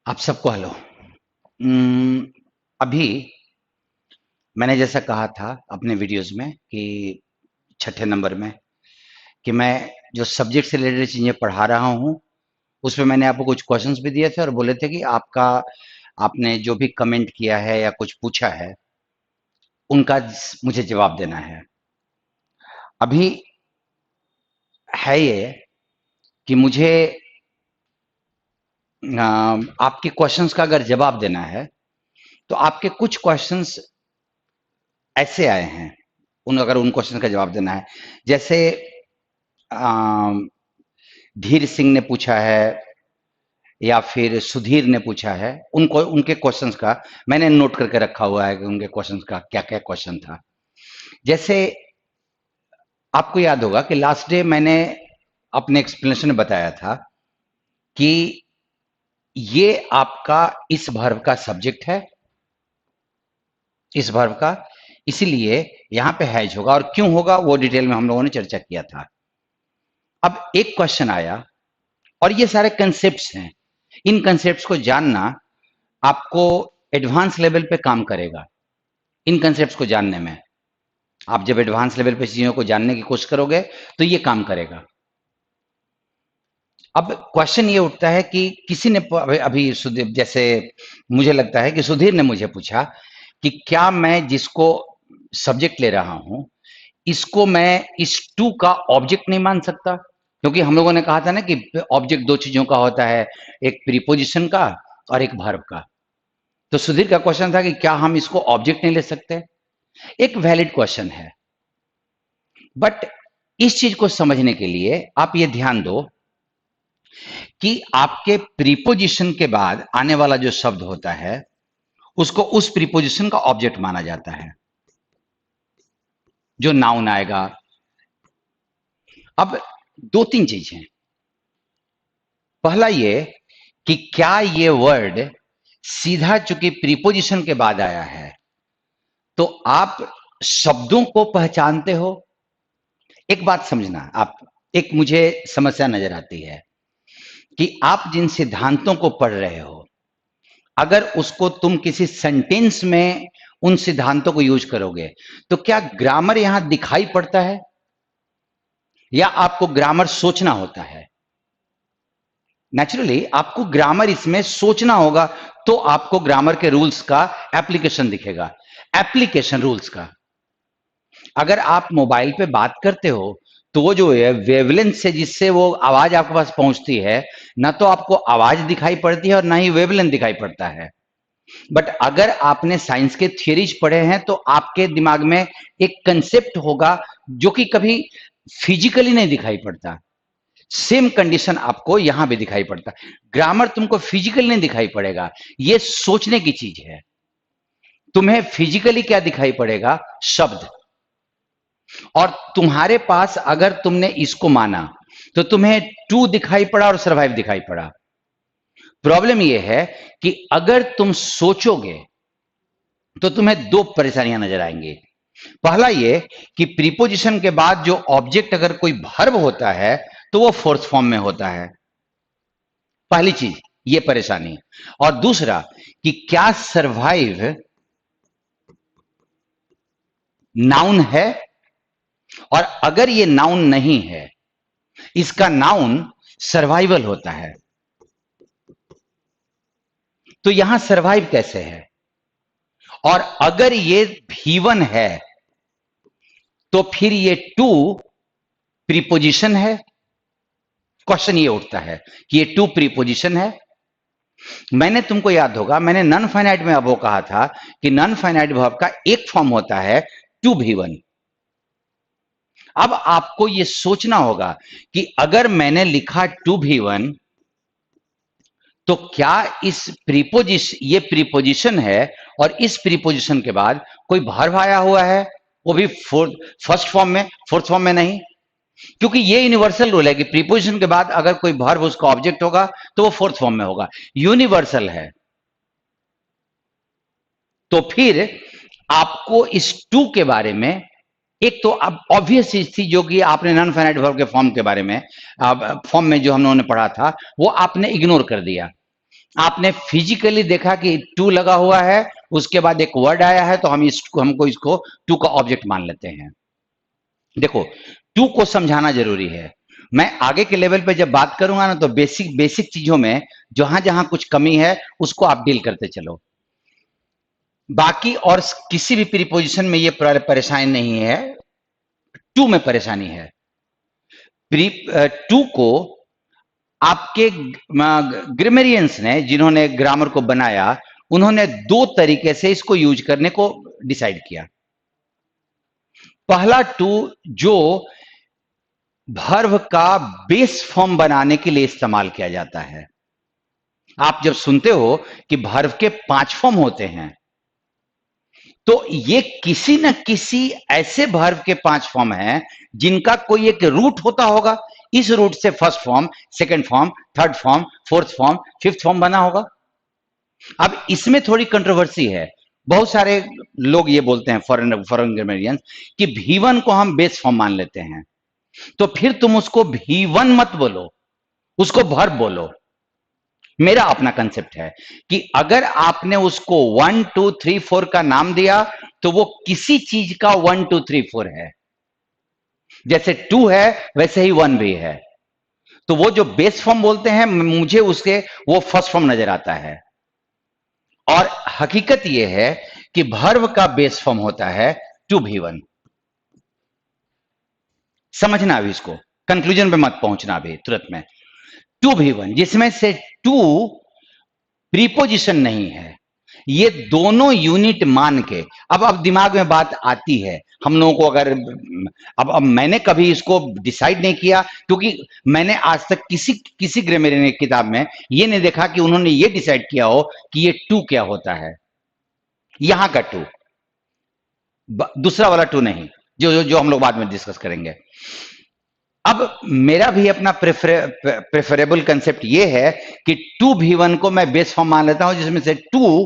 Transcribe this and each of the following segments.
आप सबको हेलो। उम, अभी मैंने जैसा कहा था अपने वीडियोज़ में कि छठे नंबर में कि मैं जो सब्जेक्ट से रिलेटेड चीज़ें पढ़ा रहा हूँ, उसमें मैंने आपको कुछ क्वेश्चंस भी दिए थे और बोले थे कि आपने जो भी कमेंट किया है या कुछ पूछा है, उनका मुझे जवाब देना है। अभी है ये कि मुझे आपके क्वेश्चंस का अगर जवाब देना है, तो आपके कुछ क्वेश्चंस ऐसे आए हैं, अगर उन क्वेश्चन का जवाब देना है, जैसे अ, धीर सिंह ने पूछा है या फिर सुधीर ने पूछा है, उनको उनके क्वेश्चंस का मैंने नोट करके रखा हुआ है कि उनके क्वेश्चंस का क्या-क्या क्वेश्चन था। जैसे आपको याद होगा कि लास्ट डे मैंने अपने एक्सप्लेनेशन में बताया था कि ये आपका इस वर्ब का सब्जेक्ट है, इस वर्ब का, इसीलिए यहां पे हैज होगा और क्यों होगा वो डिटेल में हम लोगों ने चर्चा किया था। अब एक क्वेश्चन आया और ये सारे कंसेप्ट्स हैं। इन कंसेप्ट्स को जानना आपको एडवांस लेवल पे काम करेगा। इन कंसेप्ट्स को जानने में आप जब एडवांस लेवल पे चीजों को जानने की कोशिश करोगे तो ये काम करेगा। अब क्वेश्चन ये उठता है कि किसी ने अभी सुधीर, जैसे मुझे लगता है कि सुधीर ने मुझे पूछा कि क्या मैं जिसको सब्जेक्ट ले रहा हूं, इसको मैं इस टू का ऑब्जेक्ट नहीं मान सकता? क्योंकि हम लोगों ने कहा था ना कि ऑब्जेक्ट दो चीजों का होता है, एक प्रीपोजिशन का और एक वर्ब का। तो सुधीर का क्वेश्चन था कि क्या हम इसको ऑब्जेक्ट नहीं ले सकते? एक वैलिड क्वेश्चन है, बट इस चीज को समझने के लिए आप ये ध्यान दो कि आपके प्रीपोजिशन के बाद आने वाला जो शब्द होता है, उसको उस प्रीपोजिशन का ऑब्जेक्ट माना जाता है, जो नाउन आएगा। अब दो तीन चीज हैं। पहला ये कि क्या ये वर्ड सीधा चूंकि प्रीपोजिशन के बाद आया है तो आप शब्दों को पहचानते हो? एक बात समझना आप, एक मुझे समस्या नजर आती है कि आप जिन सिद्धांतों को पढ़ रहे हो, अगर उसको तुम किसी सेंटेंस में उन सिद्धांतों को यूज करोगे तो क्या ग्रामर यहां दिखाई पड़ता है या आपको ग्रामर सोचना होता है? नेचुरली आपको ग्रामर इसमें सोचना होगा, तो आपको ग्रामर के रूल्स का एप्लीकेशन दिखेगा, एप्लीकेशन रूल्स का। अगर आप मोबाइल पे बात करते हो तो वो जो है वेवलेंथ से जिससे वो आवाज आपके पास पहुंचती है, ना तो आपको आवाज दिखाई पड़ती है और ना ही वेवलेंथ दिखाई पड़ता है। बट अगर आपने साइंस के थियरीज पढ़े हैं तो आपके दिमाग में एक कंसेप्ट होगा जो कि कभी फिजिकली नहीं दिखाई पड़ता। सेम कंडीशन आपको यहां भी दिखाई पड़ता है। ग्रामर तुमको फिजिकली नहीं दिखाई पड़ेगा, ये सोचने की चीज है। तुम्हें फिजिकली क्या दिखाई पड़ेगा? शब्द। और तुम्हारे पास अगर तुमने इसको माना तो तुम्हें टू दिखाई पड़ा और सर्वाइव दिखाई पड़ा। प्रॉब्लम यह है कि अगर तुम सोचोगे तो तुम्हें दो परेशानियां नजर आएंगी। पहला ये कि प्रीपोजिशन के बाद जो ऑब्जेक्ट अगर कोई वर्ब होता है तो वो फोर्थ फॉर्म में होता है, पहली चीज ये परेशानी। और दूसरा कि क्या सर्वाइव नाउन है, और अगर ये नाउन नहीं है, इसका नाउन सर्वाइवल होता है, तो यहां सर्वाइव कैसे है? और अगर ये भी1 है तो फिर ये टू प्रीपोजिशन है। क्वेश्चन ये उठता है कि ये टू प्रीपोजिशन है। मैंने तुमको याद होगा, मैंने नॉन फाइनाइट में अब वो कहा था कि नॉन फाइनाइट वर्ब का एक फॉर्म होता है टू भी1। अब आपको ये सोचना होगा कि अगर मैंने लिखा टू भी1 तो क्या इस प्रीपोजिशन, ये प्रीपोजिशन है और इस प्रीपोजिशन के बाद कोई वर्ब आया हुआ है, वो भी फर्स्ट फॉर्म में, फोर्थ फॉर्म में नहीं। क्योंकि ये यूनिवर्सल रूल है कि प्रीपोजिशन के बाद अगर कोई वर्ब उसका ऑब्जेक्ट होगा तो वो फोर्थ फॉर्म में होगा, यूनिवर्सल है। तो फिर आपको इस टू के बारे में, एक तो अब ऑब्वियस चीज थी जो कि आपने नॉन फाइनाइट वर्ब के फॉर्म के बारे में, फॉर्म में जो हम लोगों ने पढ़ा था वो आपने इग्नोर कर दिया। आपने फिजिकली देखा कि टू लगा हुआ है, उसके बाद एक वर्ड आया है, तो हमको इसको टू का ऑब्जेक्ट मान लेते हैं। देखो, टू को समझाना जरूरी है। मैं आगे के लेवल पे जब बात करूंगा ना, तो बेसिक बेसिक चीजों में जहां जहां कुछ कमी है उसको आप डील करते चलो। बाकी और किसी भी प्रीपोजिशन में ये परेशानी नहीं है, टू में परेशानी है। टू को आपके ग्रामरियंस ने, जिन्होंने ग्रामर को बनाया, उन्होंने दो तरीके से इसको यूज करने को डिसाइड किया। पहला टू जो वर्ब का बेस फॉर्म बनाने के लिए इस्तेमाल किया जाता है। आप जब सुनते हो कि वर्ब के 5 फॉर्म होते हैं, तो ये किसी न किसी ऐसे वर्ब के 5 फॉर्म हैं जिनका कोई एक रूट होता होगा। इस रूट से first form, second form, third form, fourth form, fifth form बना होगा। अब इसमें थोड़ी कंट्रोवर्सी है। बहुत सारे लोग ये बोलते हैं, फॉरेन ग्रामरियंस, कि V1 को हम बेस फॉर्म मान लेते हैं, तो फिर तुम उसको V1 मत बोलो, उसको वर्ब बोलो। मेरा अपना कंसेप्ट है कि अगर आपने उसको 1 2 3 4 का नाम दिया, तो वो किसी चीज का 1 2 3 4 है। जैसे 2 है वैसे ही 1 भी है। तो वो जो बेस फॉर्म बोलते हैं, मुझे उसके वो फर्स्ट फॉर्म नजर आता है। और हकीकत यह है कि वर्ब का बेस फॉर्म होता है टू V1। समझना अभी इसको, कंक्लूजन पे मत पहुंचना अभी तुरंत में। टू V1 जिसमें से टू प्रीपोजिशन नहीं है, ये दोनों यूनिट मान के। अब दिमाग में बात आती है हम लोगों को, अगर अब मैंने कभी इसको डिसाइड नहीं किया, क्योंकि मैंने आज तक किसी किसी ग्रामर किताब में ये नहीं देखा कि उन्होंने ये डिसाइड किया हो कि ये टू क्या होता है। यहां का टू, दूसरा वाला टू नहीं, जो हम लोग बाद में डिस्कस करेंगे। अब मेरा भी अपना प्रेफरेबल कंसेप्ट ये है कि टू V1 को मैं बेस फॉर्म मान लेता हूं, जिसमें से टू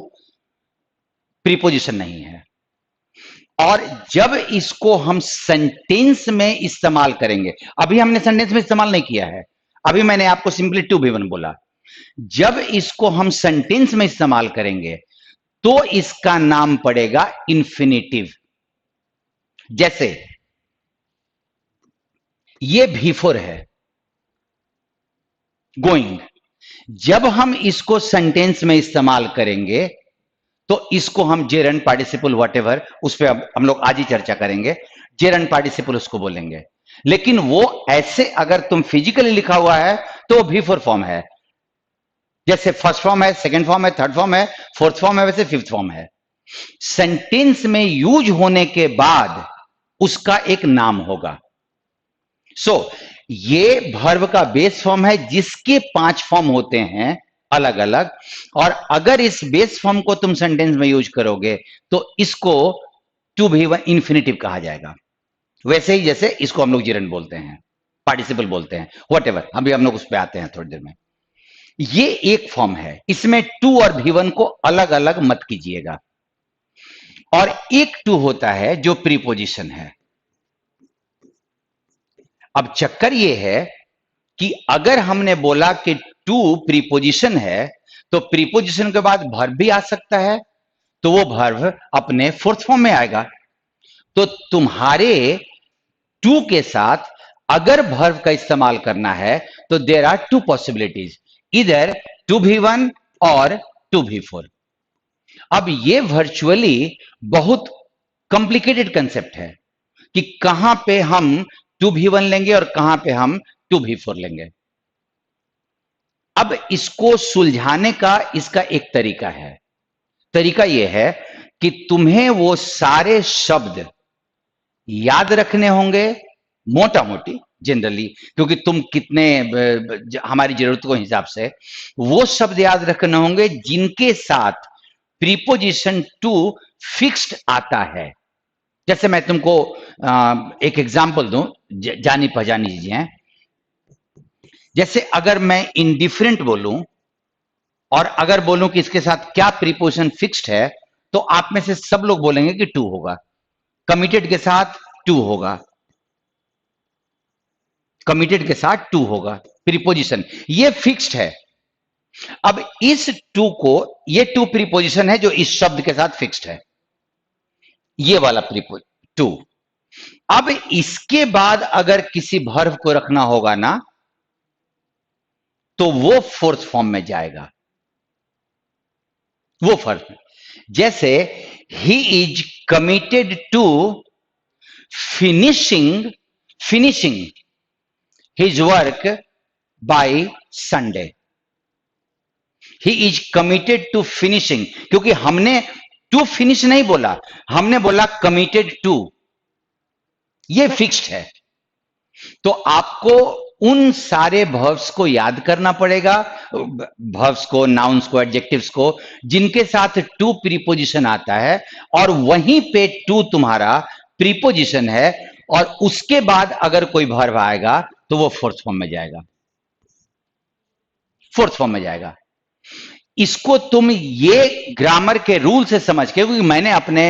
प्रीपोजिशन नहीं है। और जब इसको हम सेंटेंस में इस्तेमाल करेंगे, अभी हमने सेंटेंस में इस्तेमाल नहीं किया है, अभी मैंने आपको सिंपली टू V1 बोला। जब इसको हम सेंटेंस में इस्तेमाल करेंगे, तो इसका नाम पड़ेगा इंफिनिटिव। जैसे ये V4 है, गोइंग। जब हम इसको सेंटेंस में इस्तेमाल करेंगे, तो इसको हम जेरंड पार्टिसिपल व्हाटएवर, उस पर हम लोग आज ही चर्चा करेंगे, जेरंड पार्टिसिपल उसको बोलेंगे। लेकिन वो ऐसे अगर तुम फिजिकली लिखा हुआ है तो V4 फॉर्म है। जैसे फर्स्ट फॉर्म है, सेकंड फॉर्म है, थर्ड फॉर्म है, फोर्थ फॉर्म है, वैसे फिफ्थ फॉर्म है। सेंटेंस में यूज होने के बाद उसका एक नाम होगा। ये वर्ब का बेस फॉर्म है जिसके 5 फॉर्म होते हैं अलग अलग। और अगर इस बेस फॉर्म को तुम सेंटेंस में यूज करोगे, तो इसको टू V1 इंफिनिटिव कहा जाएगा। वैसे ही जैसे इसको हम लोग जिरन बोलते हैं, पार्टिसिपल बोलते हैं, व्हाटएवर। अभी हम लोग उस पर आते हैं थोड़ी देर में। ये एक फॉर्म है, इसमें टू और V1 को अलग अलग मत कीजिएगा। और एक टू होता है जो प्रीपोजिशन है। अब चक्कर ये है कि अगर हमने बोला कि टू प्रीपोजिशन है, तो प्रीपोजिशन के बाद वर्ब भी आ सकता है, तो वो वर्ब अपने फोर्थ फॉर्म में आएगा। तो तुम्हारे टू के साथ अगर वर्ब का इस्तेमाल करना है, तो देर आर टू पॉसिबिलिटीज, इधर टू V1 और टू V4। अब ये वर्चुअली बहुत कॉम्प्लिकेटेड कंसेप्ट है कि कहां पे हम टू V1 लेंगे और कहां पे हम टू V4 लेंगे। अब इसको सुलझाने का इसका एक तरीका है। तरीका यह है कि तुम्हें वो सारे शब्द याद रखने होंगे, मोटा मोटी जनरली, क्योंकि तुम कितने हमारी जरूरतों के हिसाब से वो शब्द याद रखने होंगे जिनके साथ प्रीपोजिशन टू फिक्स्ड आता है। जैसे मैं तुमको एक एग्जांपल दूं, जानी पहचानी चीजें हैं। जैसे अगर मैं इंडिफरेंट बोलूं और अगर बोलूं कि इसके साथ क्या प्रीपोजिशन फिक्स्ड है, तो आप में से सब लोग बोलेंगे कि टू होगा। कमिटेड के साथ टू होगा, कमिटेड के साथ टू होगा, प्रीपोजिशन ये फिक्स्ड है। अब इस टू को, ये टू प्रीपोजिशन है जो इस शब्द के साथ फिक्स्ड है, ये वाला प्रीपोज टू। अब इसके बाद अगर किसी वर्ब को रखना होगा ना, तो वो फोर्थ फॉर्म में जाएगा, वो फर्क। जैसे he is committed to finishing his work by Sunday. He is committed to finishing, क्योंकि हमने टू फिनिश नहीं बोला, हमने बोला कमिटेड टू, ये फिक्स्ड है। तो आपको उन सारे वर्ब्स को याद करना पड़ेगा, वर्ब्स को, नाउन्स को, एडजेक्टिव्स को, जिनके साथ टू प्रीपोजिशन आता है, और वहीं पे टू तुम्हारा प्रीपोजिशन है, और उसके बाद अगर कोई वर्ब आएगा तो वो फोर्थ फॉर्म में जाएगा, फोर्थ फॉर्म में जाएगा। इसको तुम ये ग्रामर के रूल से समझ के, क्योंकि मैंने अपने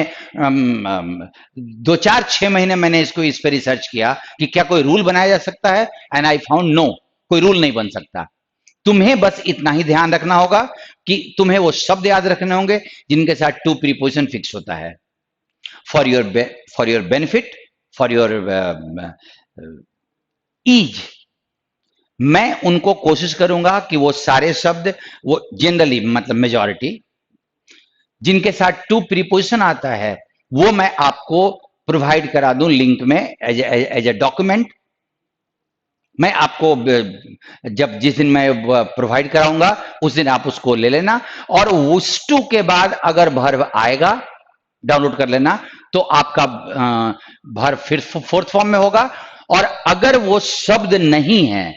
2-4-6 महीने मैंने इसको इस पे रिसर्च किया कि क्या कोई रूल बनाया जा सकता है, एंड आई फाउंड नो, कोई रूल नहीं बन सकता। तुम्हें बस इतना ही ध्यान रखना होगा कि तुम्हें वो शब्द याद रखने होंगे जिनके साथ टू प्रीपोजिशन फिक्स होता है। For your benefit, for your ease, मैं उनको कोशिश करूंगा कि वो सारे शब्द, वो जनरली मतलब मेजॉरिटी जिनके साथ टू प्रीपोजिशन आता है, वो मैं आपको प्रोवाइड करा दूं लिंक में एज ए डॉक्यूमेंट। मैं आपको जब जिस दिन मैं प्रोवाइड कराऊंगा उस दिन आप उसको ले लेना, और उस टू के बाद अगर वर्ब आएगा डाउनलोड कर लेना, तो आपका वर्ब फिर फोर्थ फॉर्म में होगा। और अगर वो शब्द नहीं है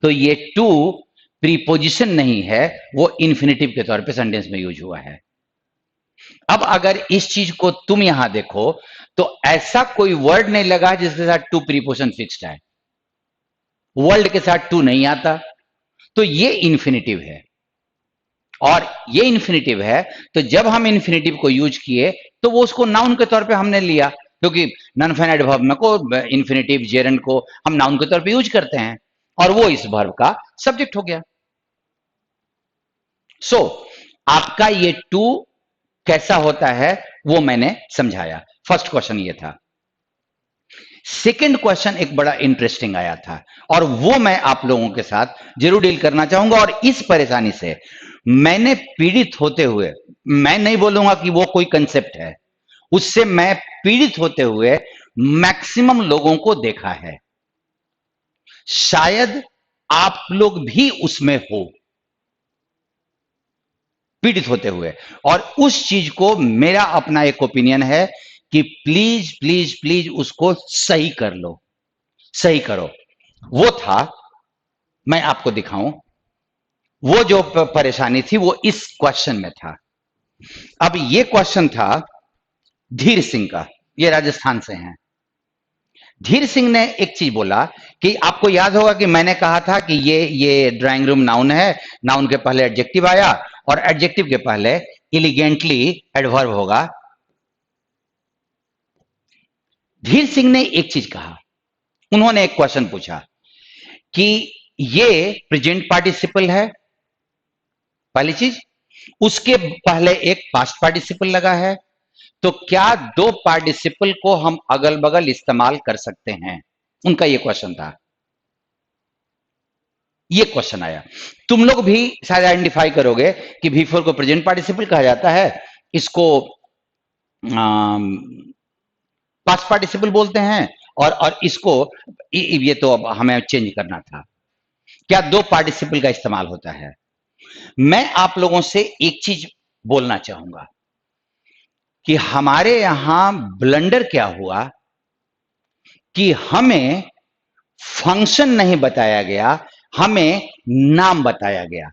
तो ये टू प्रीपोजिशन नहीं है, वो इन्फिनेटिव के तौर पे सेंटेंस में यूज हुआ है। अब अगर इस चीज को तुम यहां देखो तो ऐसा कोई वर्ड नहीं लगा जिसके साथ टू प्रीपोजिशन फिक्स्ड है, वर्ल्ड के साथ टू नहीं आता, तो ये इन्फिनेटिव है। और ये इन्फिनेटिव है, तो जब हम इन्फिनेटिव को यूज किए तो वो उसको नाउन के तौर पे हमने लिया, क्योंकि नॉन फाइनाइट वर्ब में को इन्फिनेटिव जेरंड को हम नाउन के तौर पे यूज करते हैं, और वो इस वर्ब का सब्जेक्ट हो गया। सो आपका ये टू कैसा होता है वो मैंने समझाया। फर्स्ट क्वेश्चन ये था। सेकंड क्वेश्चन एक बड़ा इंटरेस्टिंग आया था, और वो मैं आप लोगों के साथ जरूर डील करना चाहूंगा। और इस परेशानी से मैंने पीड़ित होते हुए, मैं नहीं बोलूंगा कि वो कोई कंसेप्ट है, उससे मैं पीड़ित होते हुए मैक्सिमम लोगों को देखा है। शायद आप लोग भी उसमें हो, पीड़ित होते हुए। और उस चीज को मेरा अपना एक ओपिनियन है कि प्लीज प्लीज प्लीज उसको सही कर लो, सही करो। वो था, मैं आपको दिखाऊं, वो जो परेशानी थी वो इस क्वेश्चन में था। अब ये क्वेश्चन था धीर सिंह का, ये राजस्थान से हैं। धीर सिंह ने एक चीज बोला कि आपको याद होगा कि मैंने कहा था कि ये ड्राइंग रूम नाउन है, नाउन के पहले एडजेक्टिव आया, और एडजेक्टिव के पहले एलिगेंटली एडवर्ब होगा। धीर सिंह ने एक चीज कहा, उन्होंने एक क्वेश्चन पूछा कि ये प्रेजेंट पार्टिसिपल है, पहली चीज, उसके पहले एक पास्ट पार्टिसिपल लगा है, तो क्या दो पार्टिसिपल को हम अगल बगल इस्तेमाल कर सकते हैं? उनका ये क्वेश्चन था, ये क्वेश्चन आया। तुम लोग भी शायद आइडेंटिफाई करोगे कि V4 को प्रेजेंट पार्टिसिपल कहा जाता है, इसको पास्ट पार्टिसिपल बोलते हैं, और इसको ये तो अब हमें चेंज करना था, क्या दो पार्टिसिपल का इस्तेमाल होता है? मैं आप लोगों से एक चीज बोलना चाहूंगा कि हमारे यहां ब्लंडर क्या हुआ कि हमें फंक्शन नहीं बताया गया, हमें नाम बताया गया।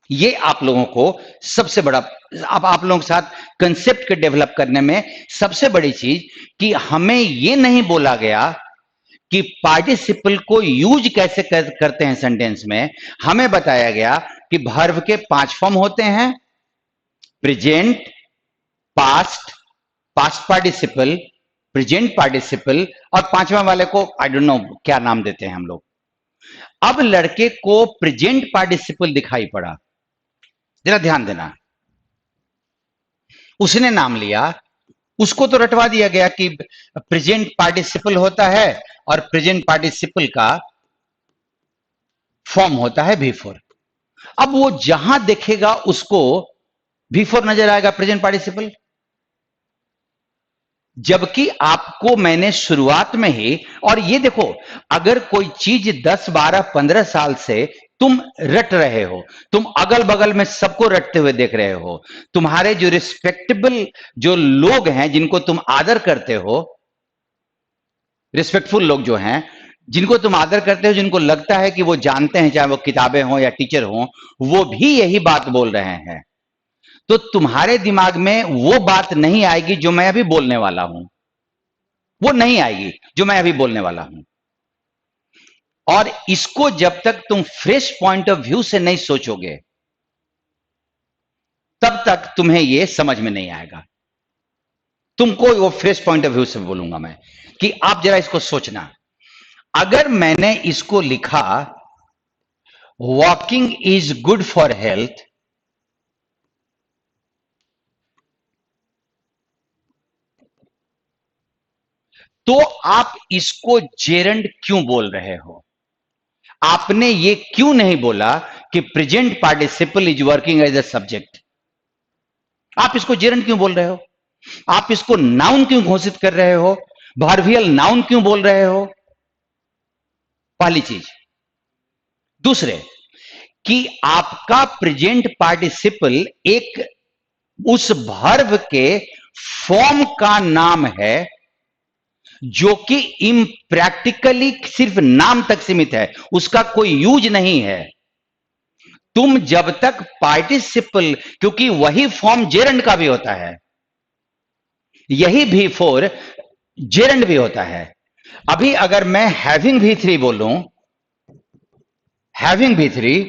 ये आप लोगों को सबसे बड़ा, अब आप लोगों के साथ कंसेप्ट के डेवलप करने में सबसे बड़ी चीज कि हमें ये नहीं बोला गया कि पार्टिसिपल को यूज कैसे करते हैं सेंटेंस में। हमें बताया गया कि वर्ब के 5 फॉर्म होते हैं, present, past, past participle, present participle, और पांचवा वाले को आई डोंट नो क्या नाम देते हैं हम लोग। अब लड़के को प्रेजेंट पार्टिसिपल दिखाई पड़ा, जरा ध्यान देना, उसने नाम लिया, उसको तो रटवा दिया गया कि प्रेजेंट पार्टिसिपल होता है और प्रेजेंट पार्टिसिपल का फॉर्म होता है V4। अब वो जहां देखेगा उसको V4 नजर आएगा, प्रेजेंट पार्टिसिपल। जबकि आपको मैंने शुरुआत में ही, और ये देखो, अगर कोई चीज 10, 12, 15 साल से तुम रट रहे हो, तुम अगल बगल में सबको रटते हुए देख रहे हो, तुम्हारे जो रिस्पेक्टेबल जो लोग हैं जिनको तुम आदर करते हो, रिस्पेक्टफुल लोग जो हैं जिनको तुम आदर करते हो, जिनको लगता है कि वो जानते हैं, चाहे वो किताबें हों या टीचर हों, वो भी यही बात बोल रहे हैं, तो तुम्हारे दिमाग में वो बात नहीं आएगी जो मैं अभी बोलने वाला हूं, वो नहीं आएगी जो मैं अभी बोलने वाला हूं। और इसको जब तक तुम फ्रेश पॉइंट ऑफ व्यू से नहीं सोचोगे, तब तक तुम्हें यह समझ में नहीं आएगा। तुमको वो फ्रेश पॉइंट ऑफ व्यू से बोलूंगा मैं कि आप जरा इसको सोचना। अगर मैंने इसको लिखा walking is good for health, तो आप इसको जेरंड क्यों बोल रहे हो? आपने ये क्यों नहीं बोला कि present participle is working as a subject? आप इसको जेरंड क्यों बोल रहे हो? आप इसको नाउन क्यों घोषित कर रहे हो? वर्बियल नाउन क्यों बोल रहे हो? पहली चीज। दूसरे, कि आपका प्रेजेंट पार्टिसिपल एक उस वर्ब के फॉर्म का नाम है जो कि इम्प्रैक्टिकली सिर्फ नाम तक सीमित है, उसका कोई यूज नहीं है। तुम जब तक पार्टिसिपल, क्योंकि वही फॉर्म जेरंड का भी होता है, यही V4 जेरंड भी होता है। अभी अगर मैं हैविंग V3 बोलूं, हैविंग V3,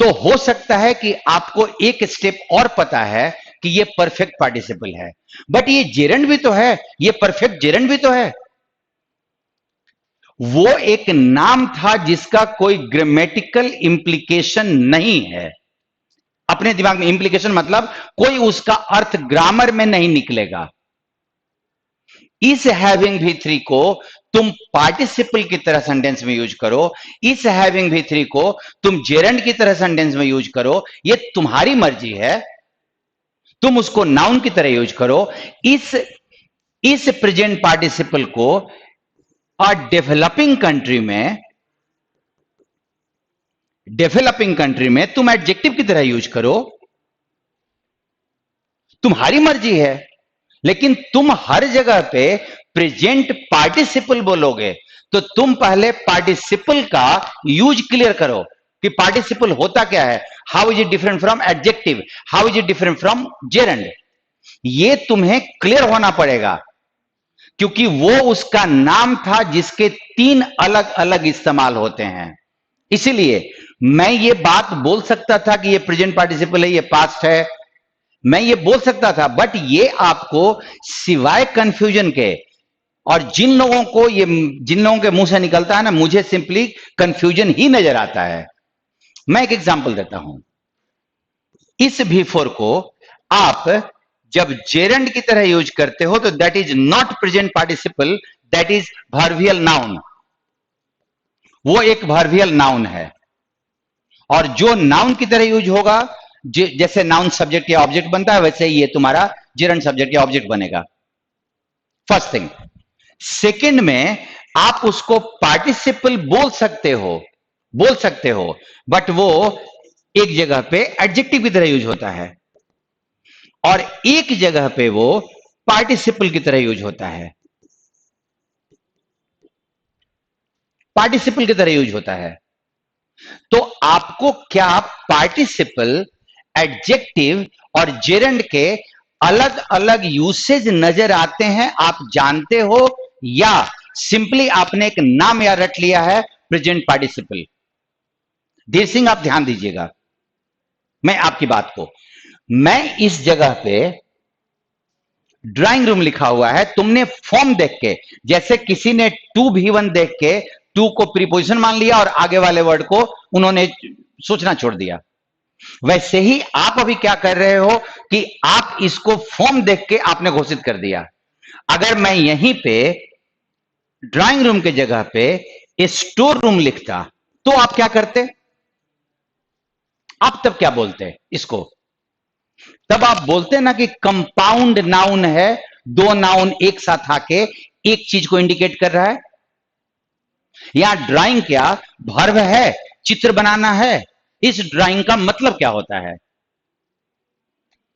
तो हो सकता है कि आपको एक स्टेप और पता है कि ये परफेक्ट पार्टिसिपल है, बट ये जेरंड भी तो है, ये परफेक्ट जेरंड भी तो है। वो एक नाम था जिसका कोई ग्रामेटिकल इंप्लीकेशन नहीं है। अपने दिमाग में इंप्लीकेशन मतलब कोई उसका अर्थ ग्रामर में नहीं निकलेगा। इस हैविंग V3 को तुम पार्टिसिपल की तरह सेंटेंस में यूज करो, इस हैविंग V3 को तुम जेरंड की तरह सेंटेंस में यूज करो, ये तुम्हारी मर्जी है। तुम उसको नाउन की तरह यूज करो। इस प्रेजेंट पार्टिसिपल को डेवलपिंग कंट्री में तुम एडजेक्टिव की तरह यूज करो, तुम्हारी मर्जी है। लेकिन तुम हर जगह पे प्रेजेंट पार्टिसिपल बोलोगे, तो तुम पहले पार्टिसिपल का यूज क्लियर करो कि पार्टिसिपल होता क्या है, how is it different from adjective, how is it different from gerund. ये तुम्हें क्लियर होना पड़ेगा, क्योंकि वो उसका नाम था जिसके 3 अलग अलग इस्तेमाल होते हैं। इसीलिए मैं ये बात बोल सकता था कि ये प्रेजेंट पार्टिसिपल है, ये पास्ट है, मैं ये बोल सकता था, बट ये आपको सिवाय कंफ्यूजन के, और जिन लोगों के मुंह से निकलता है ना, मुझे सिंपली कंफ्यूजन ही नजर आता है। मैं एक एग्जांपल देता हूं। इस V4 को आप जब जेरंड की तरह यूज करते हो तो that is not present participle, that is verbal noun. वो एक वर्बियल नाउन है, और जो नाउन की तरह यूज होगा, जैसे नाउन सब्जेक्ट या ऑब्जेक्ट बनता है, वैसे ही ये तुम्हारा जेरंड सब्जेक्ट या ऑब्जेक्ट बनेगा। First thing. सेकंड में आप उसको पार्टिसिपल बोल सकते हो, बट वो एक जगह पे एडजेक्टिव की तरह यूज होता है, और एक जगह पे वो पार्टिसिपल की तरह यूज होता है। पार्टिसिपल की तरह यूज होता है। तो आपको क्या पार्टिसिपल, एडजेक्टिव और जेरंड के अलग अलग यूसेज नजर आते हैं, आप जानते हो, या सिंपली आपने एक नाम याद रख लिया है प्रेजेंट पार्टिसिपल? धीर सिंह, आप ध्यान दीजिएगा मैं आपकी बात को। मैं इस जगह पे ड्राइंग रूम लिखा हुआ है, तुमने फॉर्म देख के, जैसे किसी ने 2V1 देख के टू को प्रीपोजिशन मान लिया और आगे वाले वर्ड को उन्होंने सोचना छोड़ दिया। वैसे ही आप अभी क्या कर रहे हो कि आप इसको फॉर्म देख के आपने घोषित कर दिया। अगर मैं यहीं पे ड्राइंग रूम के जगह पे स्टोर रूम लिखता तो आप क्या करते? आप तब क्या बोलते इसको? तब आप बोलते ना कि कंपाउंड नाउन है, दो नाउन एक साथ आके एक चीज को इंडिकेट कर रहा है। यहां ड्राइंग क्या वर्ब है, चित्र बनाना है। इस ड्राइंग का मतलब क्या होता है?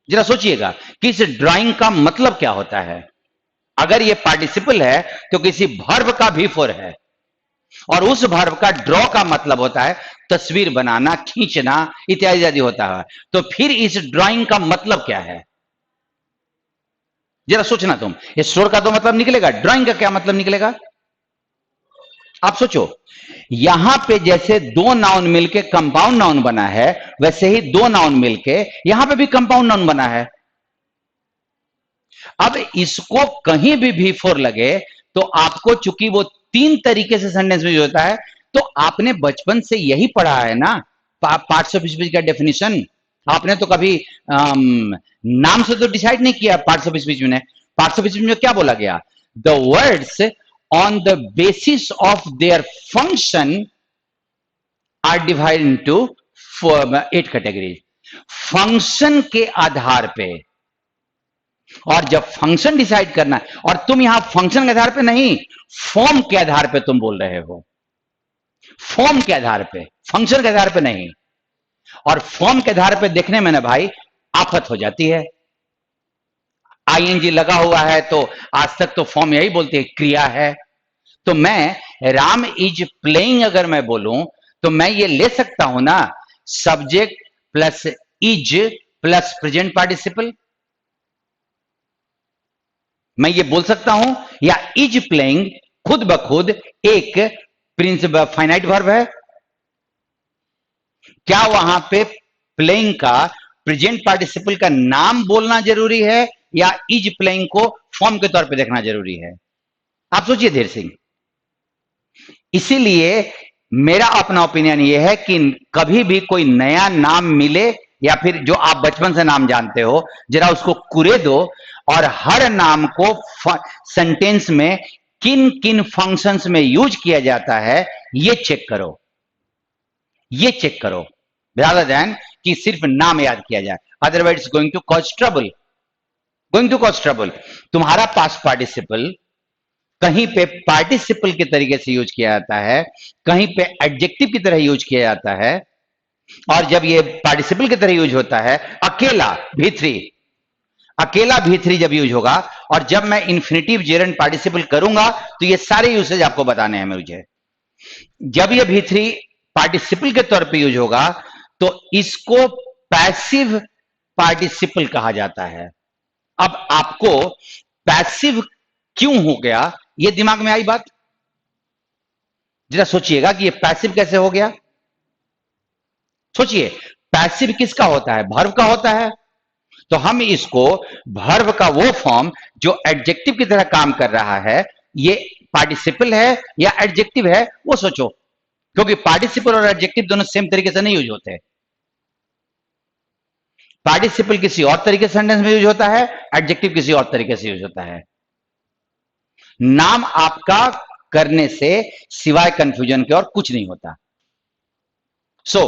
जरा सोचिएगा कि इस ड्राइंग का मतलब क्या होता है। अगर ये पार्टिसिपल है तो किसी वर्ब का भी फोर है, और उस वर्ब का ड्रॉ का मतलब होता है तस्वीर बनाना, खींचना इत्यादि आदि होता है। तो फिर इस ड्राइंग का मतलब क्या है? जरा सोचना तुम। स्टोर का तो मतलब निकलेगा, ड्राइंग का क्या मतलब निकलेगा? आप सोचो। यहां पे जैसे दो नाउन मिलके कंपाउंड नाउन बना है, वैसे ही दो नाउन मिलके यहां पे भी कंपाउंड नाउन बना है। अब इसको कहीं भी फोर लगे तो आपको, चूंकि वो तीन तरीके से सेंटेंस में होता है, तो आपने बचपन से यही पढ़ा है ना, पार्ट्स ऑफ स्पीच का डेफिनेशन। आपने तो कभी नाम से तो डिसाइड नहीं किया पार्ट्स ऑफ स्पीच में। पार्ट्स ऑफ स्पीच में क्या बोला गया? The words on the basis of their function are divide into 8 categories. Function के आधार पे, और जब फंक्शन डिसाइड करना है, और तुम यहां फंक्शन के आधार पे नहीं, फॉर्म के आधार पे तुम बोल रहे हो। फॉर्म के आधार पे, फंक्शन के आधार पे नहीं। और फॉर्म के आधार पे देखने में ना भाई आफत हो जाती है। आईएनजी लगा हुआ है तो आज तक तो फॉर्म यही बोलती है, क्रिया है। तो मैं राम इज प्लेइंग अगर मैं बोलूं तो मैं ये ले सकता हूं ना, subject plus is plus present participle. मैं ये बोल सकता हूं, या इज प्लेइंग खुद ब खुद एक प्रिंसिपल फाइनाइट वर्ब है। क्या वहां पे प्लेइंग का प्रेजेंट पार्टिसिपल का नाम बोलना जरूरी है, या इज प्लेइंग को फॉर्म के तौर पे देखना जरूरी है? आप सोचिए धीर सिंह। इसीलिए मेरा अपना ओपिनियन यह है कि कभी भी कोई नया नाम मिले, या फिर जो आप बचपन से नाम जानते हो, जरा उसको कुरे दो, और हर नाम को सेंटेंस में किन किन फंक्शंस में यूज किया जाता है ये चेक करो। ये चेक करो rather than कि सिर्फ नाम याद किया जाए। Otherwise it's going to cause trouble, going to cause trouble. तुम्हारा पास्ट पार्टिसिपल कहीं पे पार्टिसिपल के तरीके से यूज किया जाता है, कहीं पे एडजेक्टिव की तरह यूज किया जाता है। और जब ये पार्टिसिपल की तरह यूज होता है, अकेला भी थ्री, अकेला भी थ्री जब यूज होगा, और जब मैं इन्फिनिटिव जेरेंट पार्टिसिपल करूंगा तो ये सारे यूसेज आपको बताने हैं मुझे। जब ये भी थ्री पार्टिसिपल के तौर पे यूज होगा तो इसको पैसिव पार्टिसिपल कहा जाता है। अब आपको पैसिव क्यों हो गया, ये दिमाग में आई बात? जरा सोचिएगा कि ये पैसिव कैसे हो गया। सोचिए, पैसिव किसका होता है? वर्ब का होता है। तो हम इसको वर्ब का वो फॉर्म जो एडजेक्टिव की तरह काम कर रहा है, ये पार्टिसिपल है या एडजेक्टिव है वो सोचो, क्योंकि पार्टिसिपल और एडजेक्टिव दोनों सेम तरीके से नहीं यूज होते। पार्टिसिपल किसी और तरीके से सेंटेंस में यूज होता है, एडजेक्टिव किसी और तरीके से यूज होता है। नाम आपका करने से सिवाय कंफ्यूजन के और कुछ नहीं होता। सो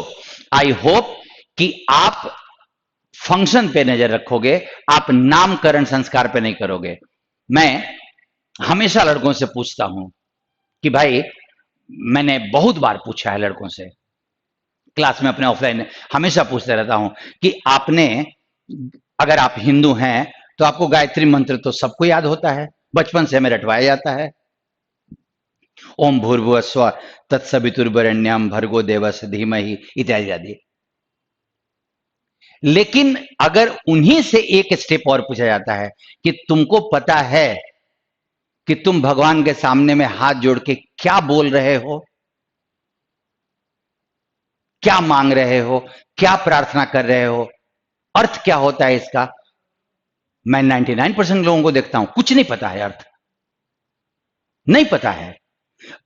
आई होप कि आप फंक्शन पे नजर रखोगे, आप नामकरण संस्कार पे नहीं करोगे। मैं हमेशा लड़कों से पूछता हूं कि भाई, मैंने बहुत बार पूछा है लड़कों से, क्लास में अपने ऑफलाइन हमेशा पूछते रहता हूं कि आपने, अगर आप हिंदू हैं तो आपको गायत्री मंत्र तो सबको याद होता है, बचपन से हमें रटवाया जाता है, ओम भूर्भुवः स्वः तत्सवितुर्वरेण्यम भर्गो देवस्य धीमहि इत्यादि आदि। लेकिन अगर उन्हीं से एक स्टेप और पूछा जाता है कि तुमको पता है कि तुम भगवान के सामने में हाथ जोड़ के क्या बोल रहे हो, क्या मांग रहे हो, क्या प्रार्थना कर रहे हो, अर्थ क्या होता है इसका? मैं 99% लोगों को देखता हूं कुछ नहीं पता है, अर्थ नहीं पता है।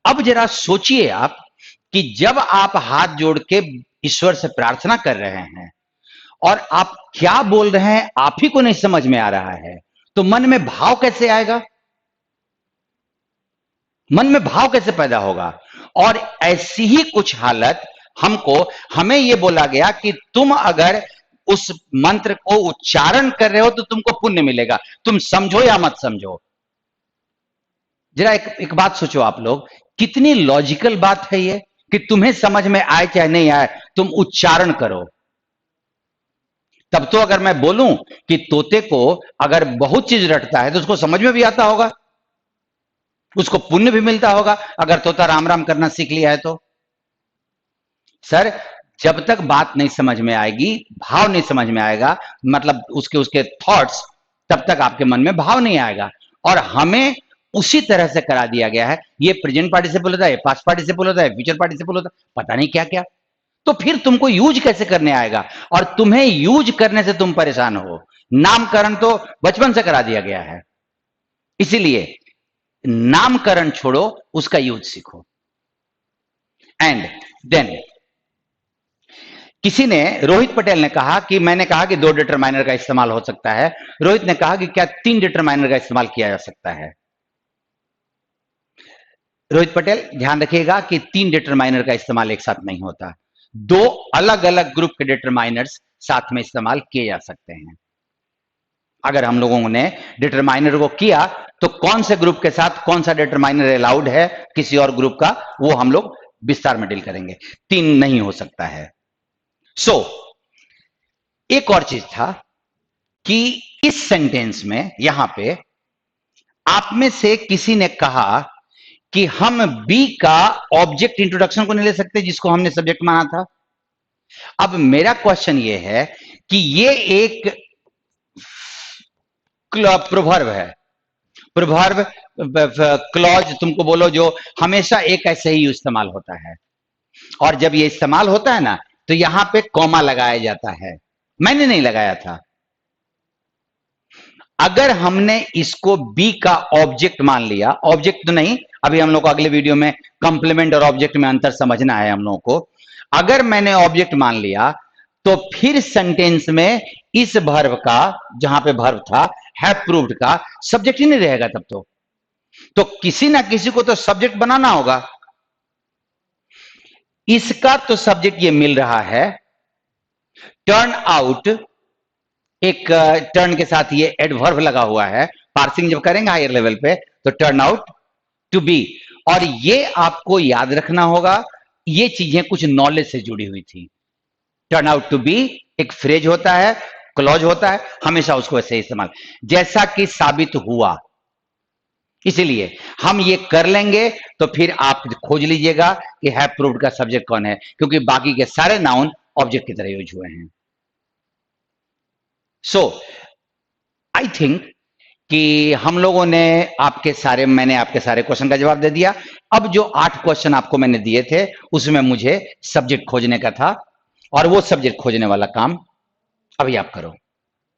अब जरा सोचिए आप कि जब आप हाथ जोड़ के ईश्वर से प्रार्थना कर रहे हैं और आप क्या बोल रहे हैं आप ही को नहीं समझ में आ रहा है, तो मन में भाव कैसे आएगा? मन में भाव कैसे पैदा होगा? और ऐसी ही कुछ हालत हमें यह बोला गया कि तुम अगर उस मंत्र को उच्चारण कर रहे हो तो तुमको पुण्य मिलेगा, तुम समझो या मत समझो। जरा एक बात सोचो आप लोग, कितनी लॉजिकल बात है ये कि तुम्हें समझ में आए चाहे नहीं आए तुम उच्चारण करो। तब तो अगर मैं बोलूं कि तोते को अगर बहुत चीज रटता है तो उसको समझ में भी आता होगा, उसको पुण्य भी मिलता होगा अगर तोता राम राम करना सीख लिया है तो। सर, जब तक बात नहीं समझ में आएगी, भाव नहीं समझ में आएगा, मतलब उसके उसके थॉट्स, तब तक आपके मन में भाव नहीं आएगा। और हमें उसी तरह से करा दिया गया है, ये प्रेजेंट पार्टिसिपल होता है, पास्ट पार्टिसिपल होता है, फ्यूचर पार्टिसिपल होता है, पता नहीं क्या क्या। तो फिर तुमको यूज कैसे करने आएगा? और तुम्हें यूज करने से तुम परेशान हो। नामकरण तो बचपन से करा दिया गया है, इसीलिए नामकरण छोड़ो, उसका यूज सीखो। एंड देन किसी ने, रोहित पटेल ने कहा कि मैंने कहा कि 2 डिटरमाइनर का इस्तेमाल हो सकता है। रोहित ने कहा कि क्या 3 डिटरमाइनर का इस्तेमाल किया जा सकता है? रोहित पटेल, ध्यान रखिएगा कि 3 डिटरमाइनर का इस्तेमाल एक साथ नहीं होता, 2 अलग अलग ग्रुप के डिटरमाइनर्स साथ में इस्तेमाल किए जा सकते हैं। अगर हम लोगों ने डिटरमाइनर को किया तो कौन से ग्रुप के साथ कौन सा डिटरमाइनर अलाउड है किसी और ग्रुप का, वो हम लोग विस्तार में डील करेंगे। 3 नहीं हो सकता है। सो एक और चीज था कि इस सेंटेंस में यहां पे आप में से किसी ने कहा कि हम बी का ऑब्जेक्ट इंट्रोडक्शन को नहीं ले सकते जिसको हमने सब्जेक्ट माना था। अब मेरा क्वेश्चन ये है कि ये एक प्रोवर्ब है, प्रोवर्ब क्लॉज तुमको बोलो, जो हमेशा एक ऐसे ही इस्तेमाल होता है, और जब ये इस्तेमाल होता है ना तो यहां पे कॉमा लगाया जाता है। मैंने नहीं लगाया था। अगर हमने इसको बी का ऑब्जेक्ट मान लिया, ऑब्जेक्ट तो नहीं, अभी हम लोग को अगले वीडियो में कंप्लीमेंट और ऑब्जेक्ट में अंतर समझना है हम लोगों को। अगर मैंने ऑब्जेक्ट मान लिया तो फिर सेंटेंस में इस वर्ब का, जहां पे वर्ब था हैव प्रूव्ड का, सब्जेक्ट ही नहीं रहेगा तब तो किसी ना किसी को तो सब्जेक्ट बनाना होगा। इसका तो सब्जेक्ट ये मिल रहा है, टर्न आउट, एक टर्न के साथ ये एडवर्ब लगा हुआ है, पार्सिंग जब करेंगे हायर लेवल पे तो टर्न आउट टू बी। और ये आपको याद रखना होगा, ये चीजें कुछ नॉलेज से जुड़ी हुई थी। टर्न आउट टू बी एक फ्रेज होता है, क्लॉज होता है, हमेशा उसको ऐसे इस्तेमाल, जैसा कि साबित हुआ। इसीलिए हम ये कर लेंगे तो फिर आप खोज लीजिएगा कि हैव प्रूव्ड का सब्जेक्ट कौन है, क्योंकि बाकी के सारे नाउन ऑब्जेक्ट की तरह यूज हुए हैं। सो आई थिंक कि हम लोगों ने मैंने आपके सारे क्वेश्चन का जवाब दे दिया। अब जो 8 क्वेश्चन आपको मैंने दिए थे उसमें मुझे सब्जेक्ट खोजने का था, और वो सब्जेक्ट खोजने वाला काम अभी आप करो।